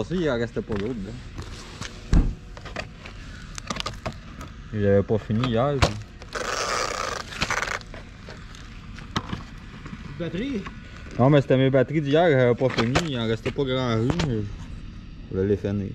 passé, il en restait pas l'autre. J'avais pas fini hier. Batterie? Non, mais c'était mes batteries d'hier, j'avais pas fini, il en restait pas grand rue, mais je voulais les finir.